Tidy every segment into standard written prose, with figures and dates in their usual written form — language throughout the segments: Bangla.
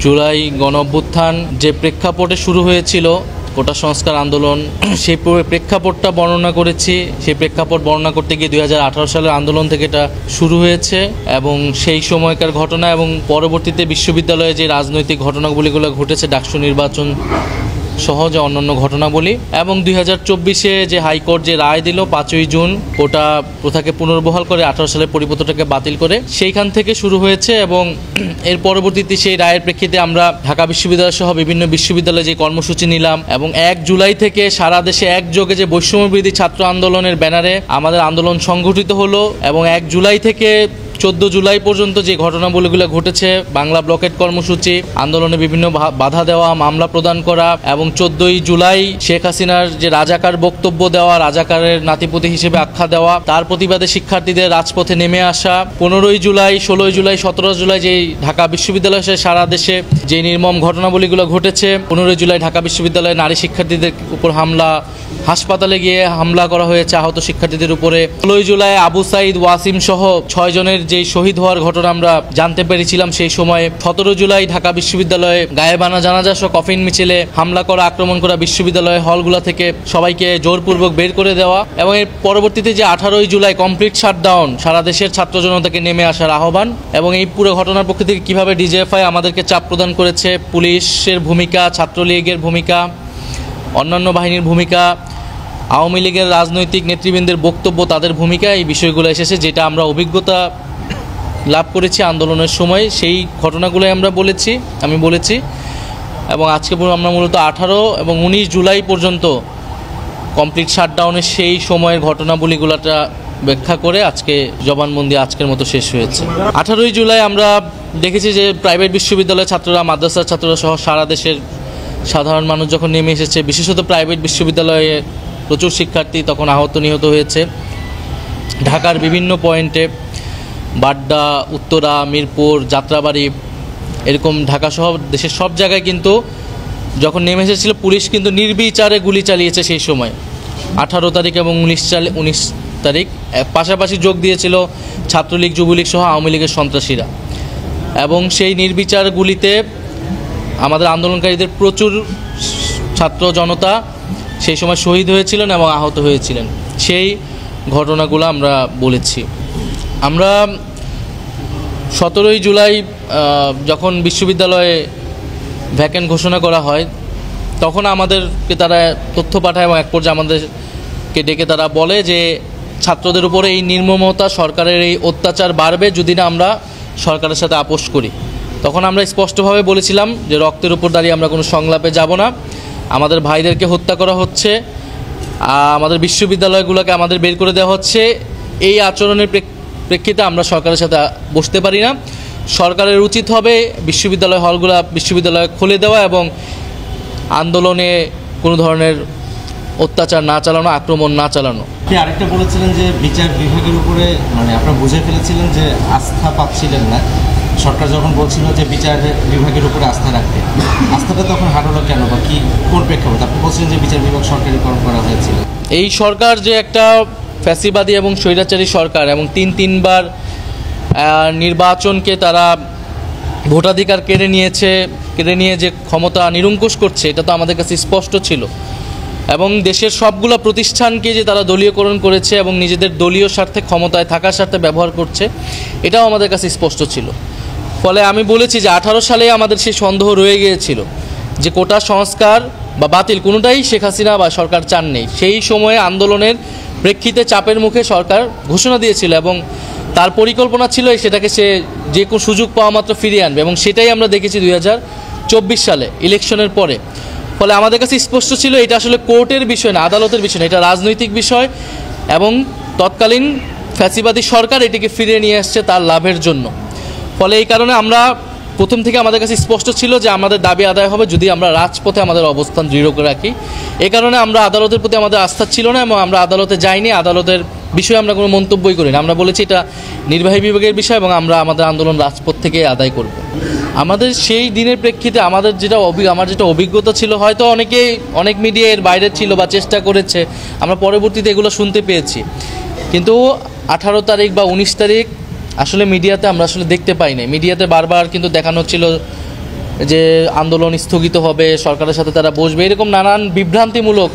জুলাই গণঅভ্যুত্থান যে প্রেক্ষাপটে শুরু হয়েছিল কোটা সংস্কার আন্দোলন, সেই প্রেক্ষাপটটা বর্ণনা করেছি। সেই প্রেক্ষাপট বর্ণনা করতে গিয়ে 2018 সালের আন্দোলন থেকে এটা শুরু হয়েছে এবং সেই সময়কার ঘটনা এবং পরবর্তীতে বিশ্ববিদ্যালয়ে যে রাজনৈতিক ঘটনাগুলিগুলো ঘটেছে, ডাকসু নির্বাচন সহ যে অন্যান্য ঘটনাবলী, এবং 2024-এ যে হাইকোর্ট যে রায় দিল 5ই জুন কোটা প্রথাকে পুনর্বহাল করে 18 সালের পরিপত্রটাকে বাতিল করে, সেইখান থেকে শুরু হয়েছে। এবং এর পরবর্তীতে সেই রায়ের প্রেক্ষিতে আমরা ঢাকা বিশ্ববিদ্যালয় সহ বিভিন্ন বিশ্ববিদ্যালয়ে যে কর্মসূচি নিলাম এবং 1 জুলাই থেকে সারা দেশে একযোগে যে বৈষম্যবিরোধী ছাত্র আন্দোলনের ব্যানারে আমাদের আন্দোলন সংগঠিত হলো এবং 1 জুলাই থেকে 14 জুলাই পর্যন্ত যে ঘটনাবলীগুলো ঘটেছে, বাংলা ব্লকেট কর্মসূচি, আন্দোলনে বিভিন্ন বাধা দেওয়া, মামলা প্রদান করা এবং 14ই জুলাই শেখ হাসিনার যে রাজাকার বক্তব্য দেওয়া, রাজাকারের নাতিপুতি হিসেবে আখ্যা দেওয়া, তার প্রতিবাদে শিক্ষার্থীদের রাজপথে নেমে আসা, 15ই জুলাই, 16ই জুলাই, 17 জুলাই যে ঢাকা বিশ্ববিদ্যালয় সারা দেশে যে নির্মম ঘটনাবলীগুলো ঘটেছে, 15ই জুলাই ঢাকা বিশ্ববিদ্যালয়ে নারী শিক্ষার্থীদের উপর হামলা, হাসপাতালে গিয়ে হামলা করা হয়েছে আহত শিক্ষার্থীদের উপরে, 16ই জুলাই আবু সাইদ, ওয়াসিম সহ 6 জনের যে শহীদ হওয়ার ঘটনা আমরা জানতে পেরেছিলাম সেই সময়ে, 17 জুলাই ঢাকা বিশ্ববিদ্যালয়ে গায়েবানা জানাজা সহ কফিন মিছিলে হামলা করা, আক্রমণ করা, বিশ্ববিদ্যালয়ের হলগুলো থেকে সবাইকে জোরপূর্বক বের করে দেওয়া এবং এর পরবর্তীতে যে 18ই জুলাই কমপ্লিট শাটডাউন, সারা দেশের ছাত্র জনতাকে নেমে আসার আহ্বান এবং এই পুরো ঘটনার পক্ষ থেকে কীভাবে ডিজিএফআই আমাদেরকে চাপ প্রদান করেছে, পুলিশের ভূমিকা, ছাত্রলীগের ভূমিকা, অন্যান্য বাহিনীর ভূমিকা, আওয়ামী লীগের রাজনৈতিক নেতৃবৃন্দের বক্তব্য, তাদের ভূমিকা, এই বিষয়গুলো এসেছে যেটা আমরা অভিজ্ঞতা লাভ করেছি আন্দোলনের সময়, সেই ঘটনাগুলোই আমি বলেছি। এবং আজকে আমরা মূলত 18 এবং 19 জুলাই পর্যন্ত কমপ্লিট শাটডাউনের সেই সময়ের ঘটনাবলীগুলোটা ব্যাখ্যা করে আজকে জবানবন্দি আজকের মতো শেষ হয়েছে। 18ই জুলাই আমরা দেখেছি যে প্রাইভেট বিশ্ববিদ্যালয়ের ছাত্ররা, মাদ্রাসার ছাত্ররা সহ সারা দেশের সাধারণ মানুষ যখন নেমে এসেছে, বিশেষত প্রাইভেট বিশ্ববিদ্যালয়ে প্রচুর শিক্ষার্থী তখন আহত নিহত হয়েছে। ঢাকার বিভিন্ন পয়েন্টে, বাড্ডা, উত্তরা, মিরপুর, যাত্রাবাড়ি, এরকম ঢাকা সহ দেশের সব জায়গায় কিন্তু যখন নেমে এসেছিল পুলিশ কিন্তু নির্বিচারে গুলি চালিয়েছে সেই সময়। 18 তারিখ এবং 19 তারিখ পাশাপাশি যোগ দিয়েছিল ছাত্রলীগ, যুবলীগ সহ আওয়ামী লীগের সন্ত্রাসীরা এবং সেই নির্বিচার গুলিতে আমাদের আন্দোলনকারীদের প্রচুর ছাত্র জনতা সেই সময় শহীদ হয়েছিলেন এবং আহত হয়েছিলেন। সেই ঘটনাগুলো আমরা বলেছি। আমরা 17ই জুলাই যখন বিশ্ববিদ্যালয়ে ভ্যাকেন্ট ঘোষণা করা হয় তখন আমাদেরকে তারা তথ্য পাঠায় এবং এক পর্যায়ে আমাদেরকে ডেকে তারা বলে যে ছাত্রদের উপরে এই নির্মমতা, সরকারের এই অত্যাচার বাড়বে যদি না আমরা সরকারের সাথে আপোষ করি। তখন আমরা স্পষ্টভাবে বলেছিলাম যে রক্তের উপর দাঁড়িয়ে আমরা কোনো সংলাপে যাব না, আমাদের ভাইদেরকে হত্যা করা হচ্ছে, আমাদের বিশ্ববিদ্যালয়গুলোকে আমাদের বের করে দেওয়া হচ্ছে, এই আচরণের প্রেক্ষিতে আমরা সরকারের সাথে বসতে পারি না। সরকারের উচিত হবে বিশ্ববিদ্যালয় খুলে দেওয়া এবং আন্দোলনে কোনো ধরনের অত্যাচার না চালানো, আক্রমণ না চালানো। আরেকটা বলেছিলেন যে বিচার বিভাগের উপরে আপনারা বুঝে ফেলেছিলেন যে আস্থা পাচ্ছিলেন না, সরকার যখন বলছিল যে বিচার বিভাগের উপরে আস্থা রাখতে, আস্থাটা তখন হারালো কেন বা কোন প্রেক্ষাপট? আপনি বলছিলেন যে বিচার বিভাগ সরকারিকরণ করা হয়েছিল। এই সরকার যে একটা ফ্যাসিবাদী এবং স্বৈরাচারী সরকার এবং তিনবার নির্বাচনকে তারা ভোটাধিকার কেড়ে নিয়ে যে ক্ষমতা নিরঙ্কুশ করছে, এটা তো আমাদের কাছে স্পষ্ট ছিল। এবং দেশের সবগুলো প্রতিষ্ঠানকে যে তারা দলীয়করণ করেছে এবং নিজেদের দলীয় স্বার্থে, ক্ষমতায় থাকার স্বার্থে ব্যবহার করছে, এটাও আমাদের কাছে স্পষ্ট ছিল। ফলে আমি বলেছি যে 18 সালে আমাদের সেই সন্দেহ রয়ে গিয়েছিল যে কোটা সংস্কার বা বাতিল কোনোটাই শেখ হাসিনা বা সরকার চাননি। সেই সময়ে আন্দোলনের প্রেক্ষিতে চাপের মুখে সরকার ঘোষণা দিয়েছিল এবং তার পরিকল্পনা ছিল সেটাকে সে যে কোনো সুযোগ পাওয়া মাত্র ফিরিয়ে আনবে এবং সেটাই আমরা দেখেছি 2024 সালে ইলেকশনের পরে। ফলে আমাদের কাছে স্পষ্ট ছিল এটা আসলে কোর্টের বিষয় না, আদালতের বিষয় না, এটা রাজনৈতিক বিষয় এবং তৎকালীন ফ্যাসিবাদী সরকার এটিকে ফিরিয়ে নিয়ে আসছে তার লাভের জন্য। ফলে এই কারণে আমরা প্রথম থেকে আমাদের কাছে স্পষ্ট ছিল যে আমাদের দাবি আদায় হবে যদি আমরা রাজপথে আমাদের অবস্থান দৃঢ় করে রাখি। এই কারণে আমরা আদালতের প্রতি আমাদের আস্থা ছিল না এবং আমরা আদালতে যাইনি, আদালতের বিষয়ে আমরা কোনো মন্তব্যই করি না। আমরা বলেছি এটা নির্বাহী বিভাগের বিষয় এবং আমরা আমাদের আন্দোলন রাজপথ থেকে আদায় করব। আমাদের সেই দিনের প্রেক্ষিতে আমার যেটা অভিজ্ঞতা ছিল, হয়তো অনেক মিডিয়া এর বাইরে ছিল বা চেষ্টা করেছে, আমরা পরবর্তীতে এগুলো শুনতে পেয়েছি, কিন্তু 18 তারিখ বা 19 তারিখ আসলে মিডিয়াতে আমরা আসলে দেখতে পাইনি। মিডিয়াতে বারবার কিন্তু দেখানো হচ্ছিল যে আন্দোলন স্থগিত হবে, সরকারের সাথে তারা বসবে, এরকম নানান বিভ্রান্তিমূলক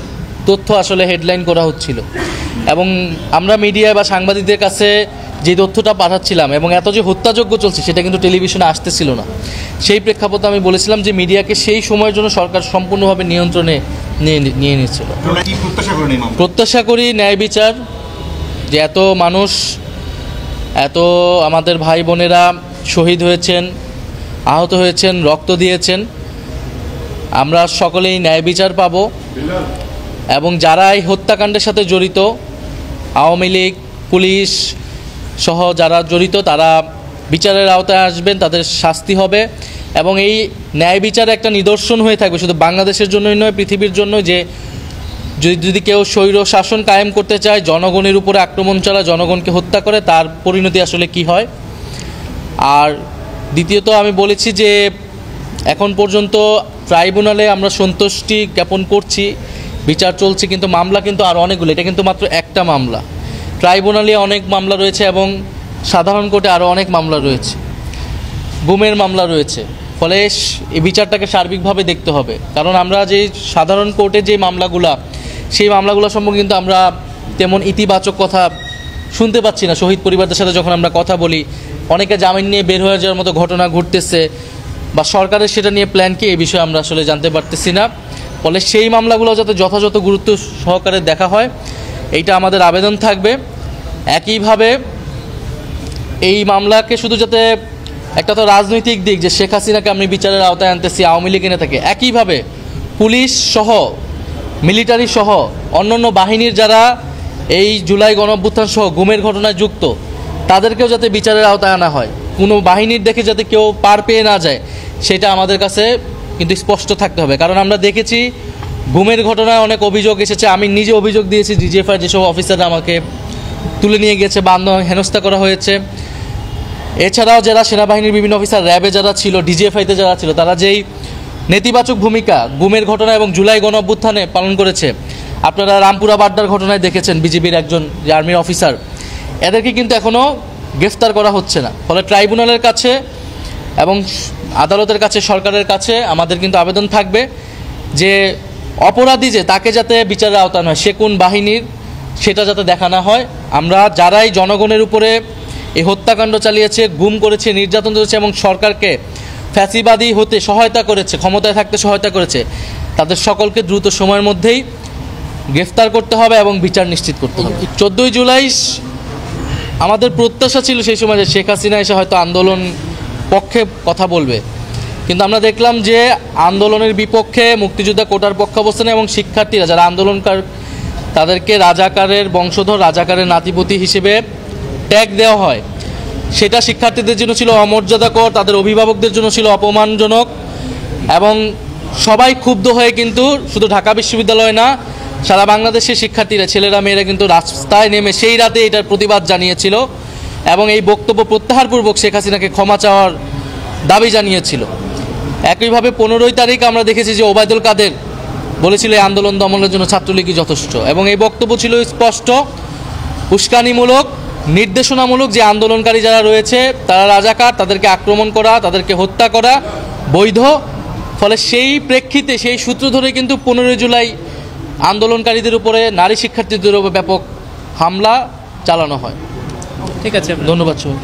তথ্য আসলে হেডলাইন করা হচ্ছিল। এবং আমরা মিডিয়া বা সাংবাদিকদের কাছে যে তথ্যটা পাঠাচ্ছিলাম এবং এত যে হত্যাযজ্ঞ চলছে সেটা কিন্তু টেলিভিশনে আসতেছিল না। সেই প্রেক্ষাপটে আমি বলেছিলাম যে মিডিয়াকে সেই সময়ের জন্য সরকার সম্পূর্ণভাবে নিয়ন্ত্রণে নিয়ে নিচ্ছিল। প্রত্যাশা করি ন্যায় বিচার, যে এত মানুষ, এত আমাদের ভাই বোনেরা শহীদ হয়েছেন, আহত হয়েছেন, রক্ত দিয়েছেন, আমরা সকলেই ন্যায় বিচার পাব। এবং যারা এই হত্যাকাণ্ডের সাথে জড়িত, আওয়ামী লীগ, পুলিশ সহ যারা জড়িত, তারা বিচারের আওতায় আসবেন, তাদের শাস্তি হবে। এবং এই ন্যায় বিচারে একটা নিদর্শন হয়ে থাকবে শুধু বাংলাদেশের জন্যই নয়, পৃথিবীর জন্য, যে যদি কেউ স্বৈর শাসন কায়েম করতে চায়, জনগণের উপরে আক্রমণ চালায়, জনগণকে হত্যা করে, তার পরিণতি আসলে কি হয়। আর দ্বিতীয়ত আমি বলেছি যে এখন পর্যন্ত ট্রাইব্যুনালে আমরা সন্তুষ্টি জ্ঞাপন করছি, বিচার চলছে, কিন্তু মামলা কিন্তু আরও অনেকগুলো, এটা কিন্তু মাত্র একটা মামলা। ট্রাইব্যুনালে অনেক মামলা রয়েছে এবং সাধারণ কোর্টে আরও অনেক মামলা রয়েছে, গুমের মামলা রয়েছে। ফলে এই বিচারটাকে সার্বিকভাবে দেখতে হবে। কারণ আমরা যে সাধারণ কোর্টে যে মামলাগুলা, সেই মামলাগুলো সম্পর্কে কিন্তু আমরা তেমন ইতিবাচক কথা শুনতে পাচ্ছি না। শহীদ পরিবারদের সাথে যখন আমরা কথা বলি, অনেকে জামিন নিয়ে বের হয়ে যাওয়ার মতো ঘটনা ঘটতেছে, বা সরকারের সেটা নিয়ে প্ল্যান কি, এই বিষয়ে আমরা আসলে জানতে পারতেছি না। ফলে সেই মামলাগুলো যাতে যথাযথ গুরুত্ব সহকারে দেখা হয়, এইটা আমাদের আবেদন থাকবে। একইভাবে এই মামলাকে শুধু যাতে, একটা তো রাজনৈতিক দিক যে শেখ হাসিনাকে আমি বিচারের আওতায় আনতেছি, আওয়ামী লীগ এনে থাকে, একইভাবে পুলিশ সহ, মিলিটারি সহ অন্যান্য বাহিনীর যারা এই জুলাই গণঅভ্যুত্থান সহ গুমের ঘটনায় যুক্ত, তাদেরকেও যাতে বিচারের আওতায় আনা হয়, কোনো বাহিনীর দেখে যাতে কেউ পার পেয়ে না যায়, সেটা আমাদের কাছে কিন্তু স্পষ্ট থাকতে হবে। কারণ আমরা দেখেছি গুমের ঘটনায় অনেক অভিযোগ এসেছে, আমি নিজে অভিযোগ দিয়েছি, ডিজিএফআই যেসব অফিসাররা আমাকে তুলে নিয়ে গেছে বা হেনস্থা করা হয়েছে। এছাড়াও যারা সেনাবাহিনীর বিভিন্ন অফিসার, র্যাবে যারা ছিল, ডিজিএফআইতে যারা ছিল, তারা যেই নেতিবাচক ভূমিকা গুমের ঘটনা এবং জুলাই গণঅভ্যুত্থানে পালন করেছে, আপনারা রামপুরা বাড্ডার ঘটনায় দেখেছেন, বিজিবির একজন যে আর্মির অফিসার, এদেরকে কিন্তু এখনও গ্রেফতার করা হচ্ছে না। ফলে ট্রাইব্যুনালের কাছে এবং আদালতের কাছে, সরকারের কাছে আমাদের কিন্তু আবেদন থাকবে যে অপরাধী যে, তাকে যাতে বিচারের আওতায় নয়, সে কোন বাহিনীর সেটা যাতে দেখা না হয়। আমরা যারাই জনগণের উপরে এই হত্যাকাণ্ড চালিয়েছে, গুম করেছে, নির্যাতন করেছে এবং সরকারকে ফ্যাসিবাদী হতে সহায়তা করেছে, ক্ষমতায় থাকতে সহায়তা করেছে, তাদের সকলকে দ্রুত সময়ের মধ্যেই গ্রেফতার করতে হবে এবং বিচার নিশ্চিত করতে হবে। 14ই জুলাই আমাদের প্রত্যাশা ছিল সেই সময় যে শেখ হাসিনা এসে হয়তো আন্দোলন পক্ষে কথা বলবে, কিন্তু আমরা দেখলাম যে আন্দোলনের বিপক্ষে মুক্তিযোদ্ধা কোটার পক্ষাবস্থানে এবং শিক্ষার্থীরা যারা আন্দোলনকার, তাদেরকে রাজাকারের বংশধর, রাজাকারের নাতিপতি হিসেবে ট্যাগ দেওয়া হয়। সেটা শিক্ষার্থীদের জন্য ছিল অমর্যাদাকর, তাদের অভিভাবকদের জন্য ছিল অপমানজনক। এবং সবাই ক্ষুব্ধ হয়ে কিন্তু শুধু ঢাকা বিশ্ববিদ্যালয় না, সারা বাংলাদেশের শিক্ষার্থীরা, ছেলেরা মেয়েরা কিন্তু রাস্তায় নেমে সেই রাতে এটার প্রতিবাদ জানিয়েছিল এবং এই বক্তব্য প্রত্যাহারপূর্বক শেখ হাসিনাকে ক্ষমা চাওয়ার দাবি জানিয়েছিল। একইভাবে 15ই তারিখ আমরা দেখেছি যে ওবায়দুল কাদের বলেছিল এই আন্দোলন দমনের জন্য ছাত্রলীগই যথেষ্ট, এবং এই বক্তব্য ছিল স্পষ্ট, উস্কানিমূলক, নির্দেশনামূলক, যে আন্দোলনকারী যারা রয়েছে তারা রাজাকার, তাদেরকে আক্রমণ করা, তাদেরকে হত্যা করা বৈধ। ফলে সেই প্রেক্ষিতে, সেই সূত্র ধরে কিন্তু 15ই জুলাই আন্দোলনকারীদের উপরে, নারী শিক্ষার্থীদের উপরে ব্যাপক হামলা চালানো হয়। ঠিক আছে, ধন্যবাদ সবাই।